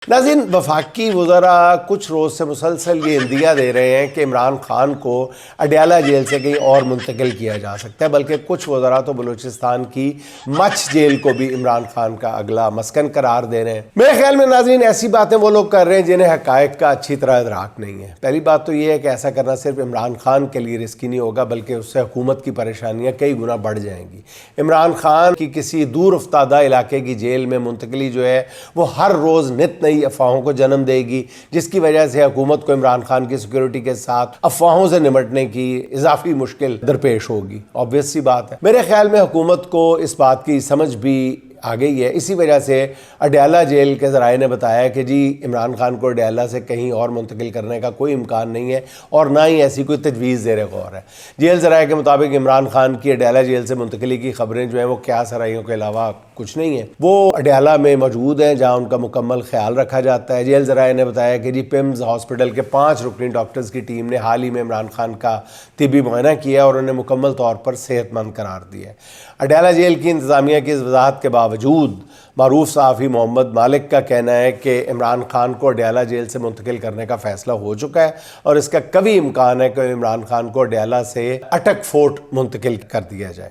नाज़रीन, वफाकी वज़रा कुछ रोज़ से मुसलसल ये इंदिया दे रहे हैं कि इमरान खान को अडयाला जेल से कहीं और मुंतकिल किया जा सकता है, बल्कि कुछ वज़रा तो बलूचिस्तान की मच जेल को भी इमरान खान का अगला मस्कन करार दे रहे हैं। मेरे ख्याल में नाज़रीन, ऐसी बातें वो लोग कर रहे हैं जिन्हें हक़ाइक़ का अच्छी तरह इदराक नहीं है। पहली बात तो ये है कि ऐसा करना सिर्फ इमरान खान के लिए रिस्की नहीं होगा, बल्कि उससे हुकूमत की परेशानियाँ कई गुना बढ़ जाएंगी। इमरान खान की किसी दूर अफ्तादा इलाके की जेल में मुंतकिली जो है वो हर रोज़ नित नई अफवाहों को जन्म देगी, जिसकी वजह से हुकूमत को इमरान खान की सिक्योरिटी के साथ अफवाहों से निपटने की इजाफी मुश्किल दरपेश होगी। ऑब्वियस सी बात है। मेरे ख्याल में हुकूमत को इस बात की समझ भी आ गई है। इसी वजह से अडयाला जेल के ज़राए ने बताया कि जी इमरान खान को अडयाला से कहीं और मुंतकिल करने का कोई इम्कान नहीं है और ना ही ऐसी कोई तजवीज़ ज़ेर गौर है। जेल ज़राए के मुताबिक इमरान खान की अडयाला जेल से मुंतकिली की खबरें जो हैं वो क्या सराइयों के अलावा कुछ नहीं है। वो अडयाला में मौजूद हैं जहाँ उनका मुकम्मल ख्याल रखा जाता है। जेल ज़राए ने बताया कि जी पिम्स हॉस्पिटल के 5 रुकनी डॉक्टर्स की टीम ने हाल ही में इमरान खान का तिबी मुआयना किया और उन्हें मुकम्मल तौर पर सेहतमंद करार दिया है। अडयाला जेल की इंतज़ामिया की इस वजाहत के बावजूद मारूफ सहाफ़ी मोहम्मद मालिक का कहना है कि इमरान खान को अडयाला जेल से मुंतकिल करने का फ़ैसला हो चुका है और इसका कभी इम्कान है कि इमरान खान को अडयाला से अटक फोर्ट मुंतकिल कर दिया जाए।